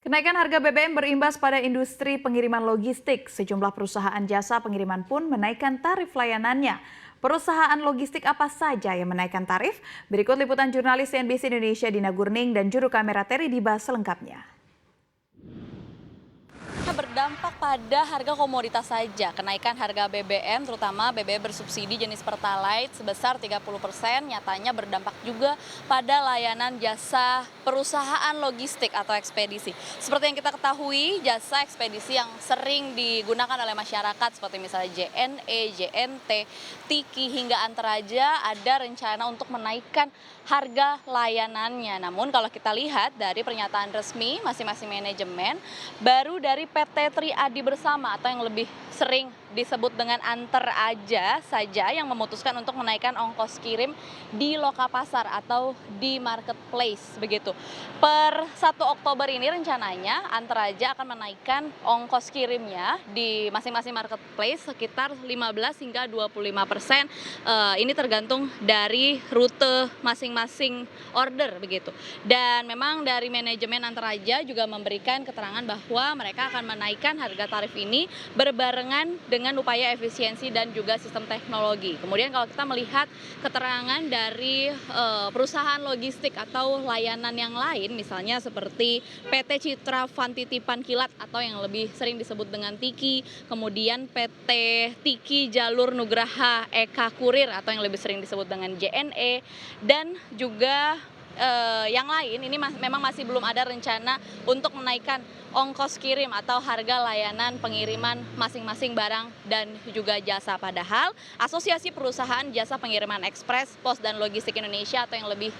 Kenaikan harga BBM berimbas pada industri pengiriman logistik. Sejumlah perusahaan jasa pengiriman pun menaikkan tarif layanannya. Perusahaan logistik apa saja yang menaikkan tarif? Berikut liputan jurnalis CNBC Indonesia Dina Gurning dan juru kamera Terry dibahas selengkapnya. Berdampak pada harga komoditas saja. Kenaikan harga BBM, terutama BBM bersubsidi jenis Pertalite sebesar 30%, nyatanya berdampak juga pada layanan jasa perusahaan logistik atau ekspedisi. Seperti yang kita ketahui, jasa ekspedisi yang sering digunakan oleh masyarakat seperti misalnya JNE, JNT, Tiki hingga Antaraja ada rencana untuk menaikkan harga layanannya. Namun kalau kita lihat dari pernyataan resmi masing-masing manajemen, baru dari PT Tri Adi Bersama atau yang lebih sering disebut dengan Antar Aja saja yang memutuskan untuk menaikkan ongkos kirim di Lokapasar atau di marketplace begitu. Per 1 Oktober ini rencananya Antar Aja akan menaikkan ongkos kirimnya di masing-masing marketplace sekitar 15 hingga 25%. Ini tergantung dari rute masing-masing order begitu. Dan memang dari manajemen Antar Aja juga memberikan keterangan bahwa mereka akan menaikkan harga tarif ini berbarengan dengan upaya efisiensi dan juga sistem teknologi. Kemudian kalau kita melihat keterangan dari perusahaan logistik atau layanan yang lain, misalnya seperti PT Citra Fantitipan Kilat atau yang lebih sering disebut dengan Tiki, kemudian PT Tiki Jalur Nugraha Eka Kurir atau yang lebih sering disebut dengan JNE, dan juga yang lain ini memang masih belum ada rencana untuk menaikkan ongkos kirim atau harga layanan pengiriman masing-masing barang dan juga jasa. Padahal Asosiasi Perusahaan Jasa Pengiriman Ekspres, Pos dan Logistik Indonesia atau yang lebih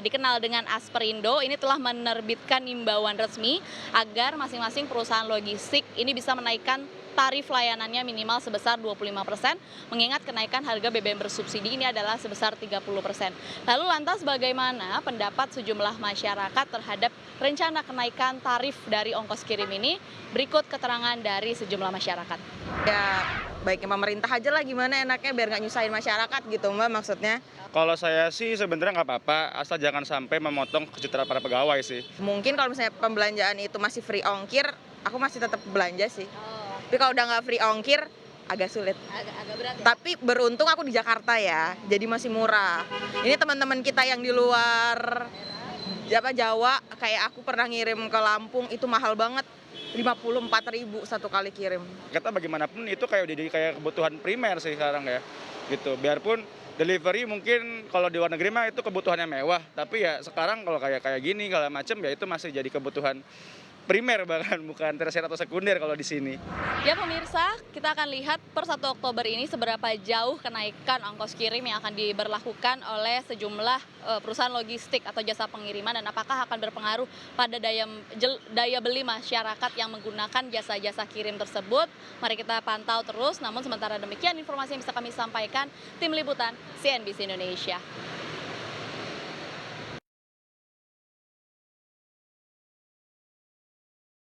dikenal dengan Asperindo ini telah menerbitkan imbauan resmi agar masing-masing perusahaan logistik ini bisa menaikkan tarif layanannya minimal sebesar 25%, mengingat kenaikan harga BBM bersubsidi ini adalah sebesar 30%. Lalu lantas bagaimana pendapat sejumlah masyarakat terhadap rencana kenaikan tarif dari ongkos kirim ini? Berikut keterangan dari sejumlah masyarakat. Ya, baiknya pemerintah aja lah gimana enaknya biar nggak nyusahin masyarakat gitu Mbak maksudnya. Kalau saya sih sebenarnya nggak apa-apa, asal jangan sampai memotong kesejahteraan para pegawai sih. Mungkin kalau misalnya pembelanjaan itu masih free ongkir, aku masih tetap belanja sih. Tapi kalau udah nggak free ongkir, agak sulit. Agak berat ya? Tapi beruntung aku di Jakarta ya, jadi masih murah. Ini teman-teman kita yang di luar Jawa, kayak aku pernah ngirim ke Lampung, itu mahal banget. 54.000 satu kali kirim. Kata bagaimanapun itu kayak jadi kayak kebutuhan primer sih sekarang ya. Gitu. Biarpun delivery mungkin kalau di luar negeri mah itu kebutuhannya mewah, tapi ya sekarang kalau kayak gini segala macam ya itu masih jadi kebutuhan primer bahkan bukan tersier atau sekunder kalau di sini. Ya pemirsa, kita akan lihat per 1 Oktober ini seberapa jauh kenaikan ongkos kirim yang akan diberlakukan oleh sejumlah perusahaan logistik atau jasa pengiriman dan apakah akan berpengaruh pada daya beli masyarakat yang menggunakan jasa-jasa kirim tersebut. Mari kita pantau terus, namun sementara demikian informasi yang bisa kami sampaikan, tim liputan CNBC Indonesia.